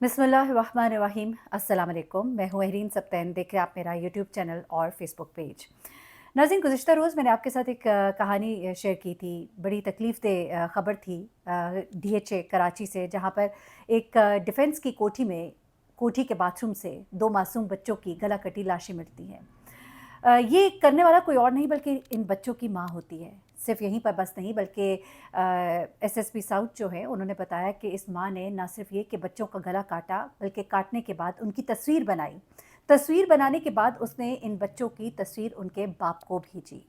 बिस्मिल्लाहिर्रहमानिर्रहीम। अस्सलाम वालेकुम। मैं हूँ अहरीन सब्तैन। देख रहे हैं आप मेरा यूट्यूब चैनल और फेसबुक पेज। नाज़रीन, गुज़िश्ता रोज़ मैंने आपके साथ एक कहानी शेयर की थी। बड़ी तकलीफ़ दे ख़बर थी डीएचए कराची से, जहाँ पर एक डिफेंस की कोठी के बाथरूम से 2 मासूम बच्चों की गला कटी लाशें मिलती हैं। ये करने वाला कोई और नहीं बल्कि इन बच्चों की माँ होती है। सिर्फ़ यहीं पर बस नहीं, बल्कि एसएसपी साउथ जो है उन्होंने बताया कि इस माँ ने ना सिर्फ़ ये कि बच्चों का गला काटा, बल्कि काटने के बाद उनकी तस्वीर बनाई। तस्वीर बनाने के बाद उसने इन बच्चों की तस्वीर उनके बाप को भेजी।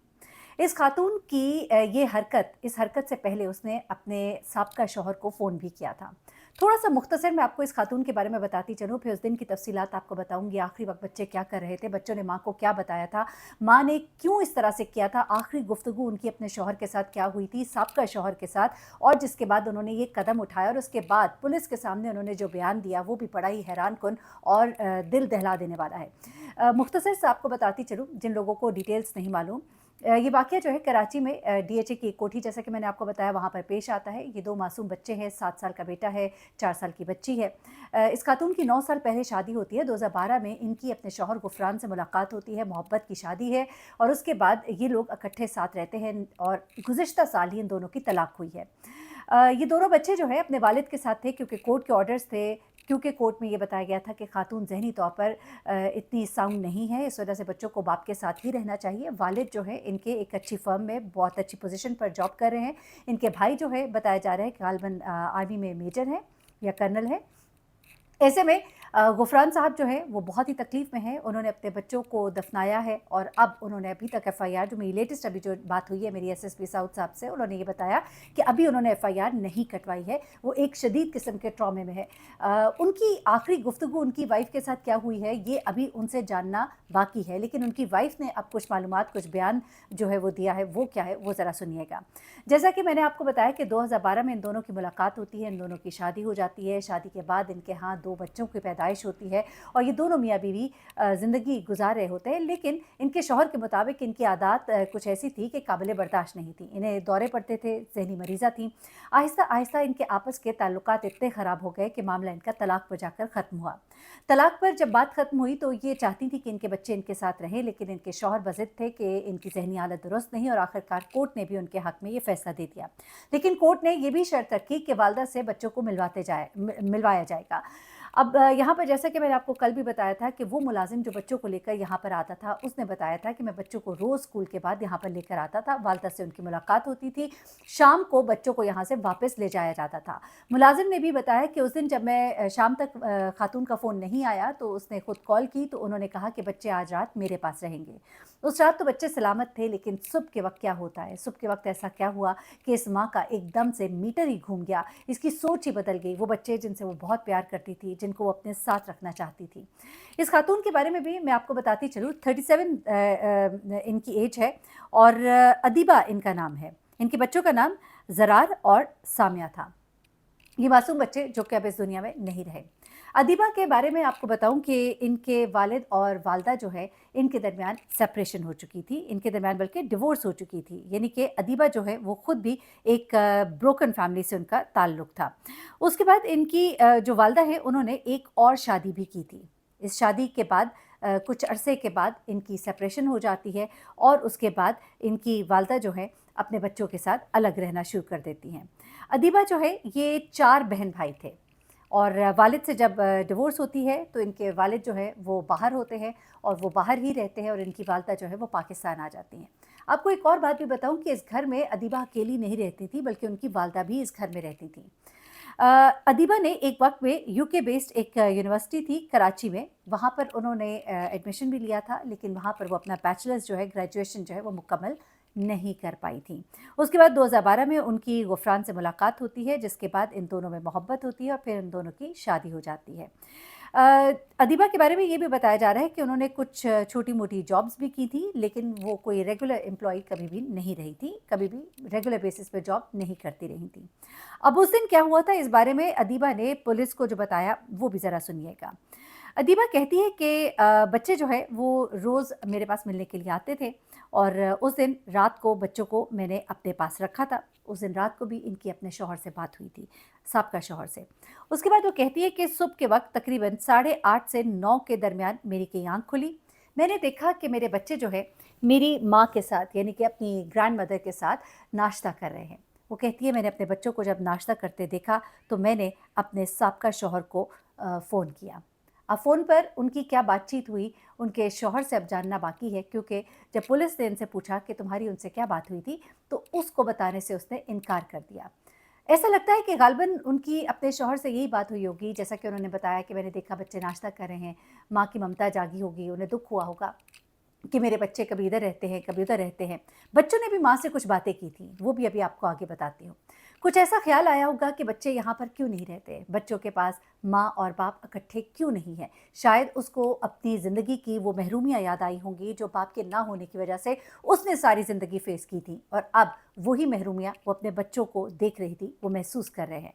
इस खातून की इस हरकत से पहले उसने अपने साबका शौहर को फ़ोन भी किया था। थोड़ा-सा मुख्तसर मैं आपको इस खातून के बारे में बताती चलूँ, फिर उस दिन की तफ़सीलात आपको बताऊँगी। आखिरी वक़्त बच्चे क्या कर रहे थे, बच्चों ने माँ को क्या बताया था, माँ ने क्यों इस तरह से किया था, आखिरी गुफ्तगू उनकी अपने शौहर के साथ क्या हुई थी, साबका शौहर के साथ, और जिसके बाद उन्होंने ये कदम उठाया और उसके बाद पुलिस के सामने उन्होंने जो बयान दिया, वो भी बड़ा ही हैरानकुन और दिल दहला देने वाला है। मुख्तसर से आपको बताती चलूँ, जिन लोगों को डिटेल्स नहीं मालूम। ये वाक़या जो है कराची में डीएचए की एक कोठी, जैसा कि मैंने आपको बताया, वहाँ पर पेश आता है। ये 2 मासूम बच्चे हैं, 7 साल का बेटा है, 4 साल की बच्ची है। इस खातून की 9 साल पहले शादी होती है। 2012 में इनकी अपने शौहर गुफ़रान से मुलाकात होती है, मोहब्बत की शादी है, और उसके बाद ये लोग इकट्ठे साथ रहते हैं और गुज़िश्ता साल ही इन दोनों की तलाक हुई है। ये दोनों बच्चे जो है अपने वालिद के साथ थे, क्योंकि कोर्ट के ऑर्डर्स थे, क्योंकि कोर्ट में ये बताया गया था कि खातून ज़हनी तौर पर इतनी साउंड नहीं है, इस वजह से बच्चों को बाप के साथ ही रहना चाहिए। वालिद जो है इनके एक अच्छी फ़र्म में बहुत अच्छी पोजीशन पर जॉब कर रहे हैं। इनके भाई जो है बताया जा रहा है कि गालबन आर्मी में मेजर हैं या कर्नल है। ऐसे में गुफ़रान साहब जो हैं वो बहुत ही तकलीफ़ में हैं। उन्होंने अपने बच्चों को दफ़नाया है और अब उन्होंने अभी तक एफ़आईआर, जो मेरी लेटेस्ट अभी जो बात हुई है मेरी एसएसपी साउथ साहब से, उन्होंने ये बताया कि अभी उन्होंने एफ़आईआर नहीं कटवाई है। वो एक शदीद किस्म के ट्रॉमे में है। उनकी आखिरी गुफ्तगू उनकी वाइफ़ के साथ क्या हुई है, ये अभी उनसे जानना बाकी है, लेकिन उनकी वाइफ़ ने अब कुछ मालूमात, कुछ बयान जो है वो दिया है। वो क्या है, वो ज़रा सुनिएगा। जैसा कि मैंने आपको बताया कि 2012 में इन दोनों की मुलाकात होती है, इन दोनों की शादी हो जाती है। शादी के बाद इनके यहाँ 2 बच्चों की पैदाइश होती है और ये दोनों मियाँ बीवी ज़िंदगी गुजार रहे होते हैं। लेकिन इनके शौहर के मुताबिक इनकी आदत कुछ ऐसी थी कि काबिल बर्दाश्त नहीं थी। इन्हें दौरे पड़ते थे, ज़हनी मरीज़ा थीं। आहिस्ता आहिस्ता इनके आपस के ताल्लुकात इतने ख़राब हो गए कि मामला इनका तलाक पर जाकर ख़त्म हुआ। तलाक पर जब बात ख़त्म हुई तो ये चाहती थी कि इनके बच्चे इनके साथ रहें, लेकिन इनके शौहर बज़िद थे कि इनकी ज़हनी हालत दुरुस्त नहीं, और आखिरकार कोर्ट ने भी उनके हक़ में ये फ़ैसला दे दिया। लेकिन कोर्ट ने ये भी शर्त रखी कि वालिदा से बच्चों को मिलवाया जाएगा। अब यहाँ पर जैसा कि मैंने आपको कल भी बताया था कि वो मुलाज़िम जो बच्चों को लेकर यहाँ पर आता था, उसने बताया था कि मैं बच्चों को रोज़ स्कूल के बाद यहाँ पर लेकर आता था, वालिदा से उनकी मुलाकात होती थी, शाम को बच्चों को यहाँ से वापस ले जाया जाता था। मुलाज़िम ने भी बताया कि उस दिन जब मैं शाम तक खातून का फ़ोन नहीं आया तो उसने खुद कॉल की, तो उन्होंने कहा कि बच्चे आज रात मेरे पास रहेंगे। उस रात तो बच्चे सलामत थे, लेकिन सुबह के वक़्त क्या होता है, सुबह के वक़्त ऐसा क्या हुआ कि इस माँ का एकदम से मीटर ही घूम गया, इसकी सोच ही बदल गई। वो बच्चे जिनसे वो बहुत प्यार करती थी, जिनको वो अपने साथ रखना चाहती थी। इस खातून के बारे में भी मैं आपको बताती चलूँ, 37 इनकी एज है और अदीबा इनका नाम है। इनके बच्चों का नाम ज़रार और सामिया था। ये मासूम बच्चे जो कि अब इस दुनिया में नहीं रहे। अदीबा के बारे में आपको बताऊँ कि इनके वालिद और वालिदा जो है, इनके दरमियान सेपरेशन हो चुकी थी, इनके दरमियान बल्कि डिवोर्स हो चुकी थी। यानी कि अदीबा जो है वो खुद भी एक ब्रोकन फैमिली से उनका ताल्लुक था। उसके बाद इनकी जो वालिदा है उन्होंने एक और शादी भी की थी। इस शादी के बाद कुछ अरसे के बाद इनकी सेपरेशन हो जाती है और उसके बाद इनकी वालिदा जो है अपने बच्चों के साथ अलग रहना शुरू कर देती हैं। अदीबा जो है ये 4 बहन-भाई थे और वालिद से जब डिवोर्स होती है तो इनके वालिद जो है वो बाहर होते हैं और वो बाहर ही रहते हैं और इनकी वालिदा जो है वो पाकिस्तान आ जाती हैं। आपको एक और बात भी बताऊँ कि इस घर में अदीबा अकेली नहीं रहती थी, बल्कि उनकी वालिदा भी इस घर में रहती थी। अदीबा ने एक वक़्त में यूके बेस्ड एक यूनिवर्सिटी थी कराची में, वहाँ पर उन्होंने एडमिशन भी लिया था, लेकिन वहाँ पर वो अपना बैचलर्स जो है, ग्रेजुएशन जो है वो मुकम्मल नहीं कर पाई थी। उसके बाद 2012 में उनकी गुफ़रान से मुलाकात होती है, जिसके बाद इन दोनों में मोहब्बत होती है और फिर इन दोनों की शादी हो जाती है। अदीबा के बारे में ये भी बताया जा रहा है कि उन्होंने कुछ छोटी-मोटी जॉब्स भी की थी, लेकिन वो कोई रेगुलर एम्प्लॉयी कभी भी नहीं रही थी, कभी भी रेगुलर बेसिस पे जॉब नहीं करती रही थी। अब उस दिन क्या हुआ था, इस बारे में अदीबा ने पुलिस को जो बताया वो भी ज़रा सुनिएगा। अदीबा कहती है कि बच्चे जो है वो रोज़ मेरे पास मिलने के लिए आते थे और उस दिन रात को बच्चों को मैंने अपने पास रखा था। उस दिन रात को भी इनकी अपने शौहर से बात हुई थी, साबका शौहर से। उसके बाद वो कहती है कि सुबह के वक़्त तकरीबन 8:30 से 9 के दरमियान मेरी कहीं आँख खुली। मैंने देखा कि मेरे बच्चे जो है मेरी माँ के साथ यानी कि अपनी ग्रैंडमदर के साथ नाश्ता कर रहे हैं। वो कहती है मैंने अपने बच्चों को जब नाश्ता करते देखा तो मैंने अपने साबका शौहर को फ़ोन किया। अब फ़ोन पर उनकी क्या बातचीत हुई, उनके शौहर से अब जानना बाकी है, क्योंकि जब पुलिस ने इनसे पूछा कि तुम्हारी उनसे क्या बात हुई थी, तो उसको बताने से उसने इनकार कर दिया। ऐसा लगता है कि ग़ालिबन उनकी अपने शौहर से यही बात हुई होगी, जैसा कि उन्होंने बताया कि मैंने देखा बच्चे नाश्ता कर रहे हैं, माँ की ममता जागी होगी, उन्हें दुःख हुआ होगा कि मेरे बच्चे कभी इधर रहते हैं, कभी उधर रहते हैं। बच्चों ने भी माँ से कुछ बातें की थी, वो भी अभी आपको आगे बताती हूँ। कुछ ऐसा ख़्याल आया होगा कि बच्चे यहाँ पर क्यों नहीं रहते? बच्चों के पास माँ और बाप इकट्ठे क्यों नहीं हैं? शायद उसको अपनी ज़िंदगी की वो महरूमियाँ याद आई होंगी जो बाप के ना होने की वजह से उसने सारी ज़िंदगी फ़ेस की थी, और अब वही महरूमियाँ वो अपने बच्चों को देख रही थी, वो महसूस कर रहे हैं।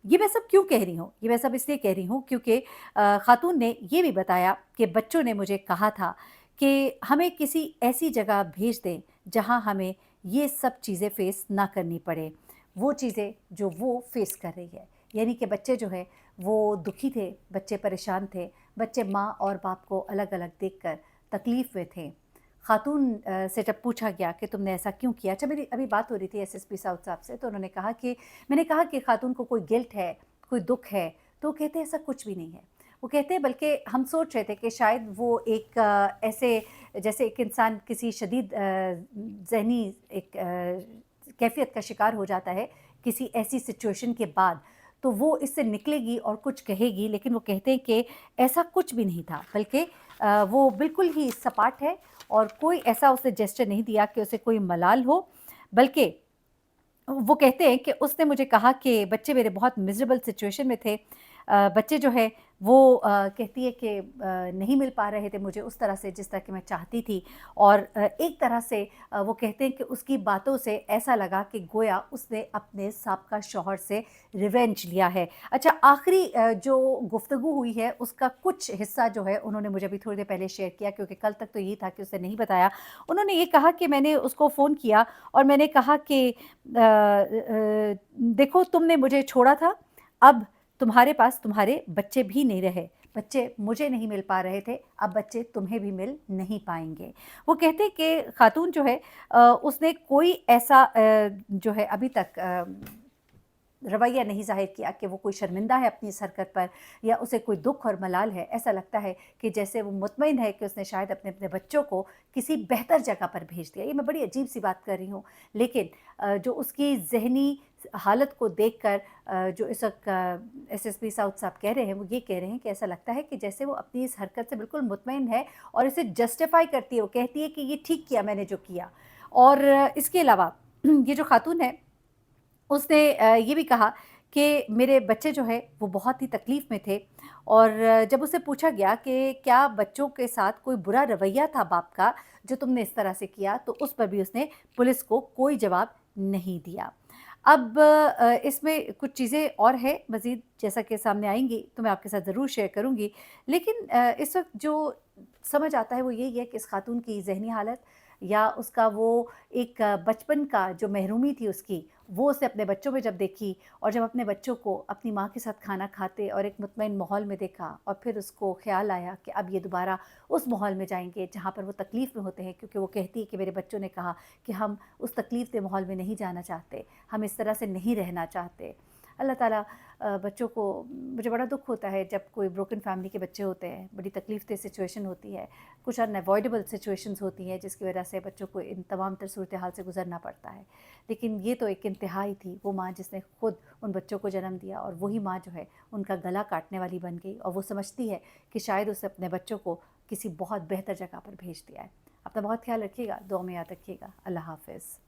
ये मैं सब क्यों कह रही हूँ? ये मैं सब इसलिए कह रही हूँ क्योंकि ख़ातून ने ये भी बताया कि बच्चों ने मुझे कहा था कि हमें किसी ऐसी जगह भेज दें जहाँ हमें ये सब चीज़ें फ़ेस ना करनी पड़े, वो चीज़ें जो वो फ़ेस कर रही है। यानी कि बच्चे जो है वो दुखी थे, बच्चे परेशान थे, बच्चे माँ और बाप को अलग-अलग देखकर तकलीफ़ में थे। ख़ातून से जब पूछा गया कि तुमने ऐसा क्यों किया? अच्छा, मेरी अभी बात हो रही थी एसएसपी साउथ साहब से, तो उन्होंने कहा कि मैंने कहा कि ख़ातून को कोई गिल्ट है, कोई दुःख है, तो वो कहते हैं ऐसा कुछ भी नहीं है। वो कहते हैं बल्कि हम सोच रहे थे कि शायद वो एक ऐसे जैसे एक इंसान किसी शदीद ज़हनी एक कैफ़ियत का शिकार हो जाता है किसी ऐसी सिचुएशन के बाद, तो वो इससे निकलेगी और कुछ कहेगी, लेकिन वो कहते हैं कि ऐसा कुछ भी नहीं था, बल्कि वो बिल्कुल ही सपाट है और कोई ऐसा उसने जेस्चर नहीं दिया कि उसे कोई मलाल हो, बल्कि वो कहते हैं कि उसने मुझे कहा कि बच्चे मेरे बहुत मिज़रेबल सिचुएशन में थे। बच्चे जो है वो कहती है कि नहीं मिल पा रहे थे मुझे उस तरह से जिस तरह की मैं चाहती थी, और एक तरह से वो कहते हैं कि उसकी बातों से ऐसा लगा कि गोया उसने अपने साबका शौहर से रिवेंज लिया है। अच्छा, आखिरी जो गुफ्तगू हुई है उसका कुछ हिस्सा जो है उन्होंने मुझे अभी थोड़ी देर पहले शेयर किया, क्योंकि कल तक तो यही था कि उसने नहीं बताया। उन्होंने ये कहा कि मैंने उसको फ़ोन किया और मैंने कहा कि देखो तुमने मुझे छोड़ा था, अब तुम्हारे पास तुम्हारे बच्चे भी नहीं रहे, बच्चे मुझे नहीं मिल पा रहे थे, अब बच्चे तुम्हें भी मिल नहीं पाएँगे। वो कहते हैं कि ख़ातून जो है उसने कोई ऐसा जो है अभी तक रवैया नहीं ज़ाहिर किया कि वो कोई शर्मिंदा है अपनी इस हरकत पर या उसे कोई दुःख और मलाल है। ऐसा लगता है कि जैसे वो मुतमईन है कि उसने शायद अपने अपने बच्चों को किसी बेहतर जगह पर भेज दिया। ये मैं बड़ी अजीब-सी बात कर रही हूँ, लेकिन जो उसकी ज़हनी हालत को देखकर जो इस वक़्त एसएसपी साउथ साहब कह रहे हैं, वो ये कह रहे हैं कि ऐसा लगता है कि जैसे वो अपनी इस हरकत से बिल्कुल मुतमईन है और इसे जस्टिफ़ाई करती है। वो कहती है कि ये ठीक किया मैंने जो किया। और इसके अलावा ये जो ख़ातून है उसने ये भी कहा कि मेरे बच्चे जो है वो बहुत ही तकलीफ़ में थे, और जब उससे पूछा गया कि क्या बच्चों के साथ कोई बुरा रवैया था बाप का जो तुमने इस तरह से किया, तो उस पर भी उसने पुलिस को कोई जवाब नहीं दिया। अब इसमें कुछ चीज़ें और हैं मज़ीद, जैसा कि सामने आएँगी तो मैं आपके साथ ज़रूर शेयर करूँगी। लेकिन इस वक़्त जो समझ आता है वो यही है कि इस ख़ातून की ज़हनी हालत या उसका वो एक बचपन का जो महरूमी थी उसकी, वो उसे अपने बच्चों में जब देखी, और जब अपने बच्चों को अपनी माँ के साथ खाना खाते और एक मुतमईन माहौल में देखा, और फिर उसको ख़्याल आया कि अब ये दोबारा उस माहौल में जाएँगे जहाँ पर वो तकलीफ़ में होते हैं, क्योंकि वो कहती है कि मेरे बच्चों ने कहा कि हम उस तकलीफ़ के माहौल में नहीं जाना चाहते, हम इस तरह से नहीं रहना चाहते। अल्लाह ताला बच्चों को, मुझे बड़ा दुःख होता है जब कोई ब्रोकन फैमिली के बच्चे होते हैं, बड़ी तकलीफ़ दह सिचुएशन होती है, कुछ अनअवॉइडेबल सिचुएशंस होती हैं जिसकी वजह से बच्चों को इन तमाम तर सूरत हाल से गुज़रना पड़ता है। लेकिन ये तो एक इंतहा ही थी, वो माँ जिसने खुद उन बच्चों को जन्म दिया, और वही माँ जो है उनका गला काटने वाली बन गई, और वो समझती है कि शायद उसे अपने बच्चों को किसी बहुत बेहतर जगह पर भेज दिया है। अपना बहुत ख़्याल रखिएगा, दुआ में याद रखिएगा। अल्लाह हाफ़िज़।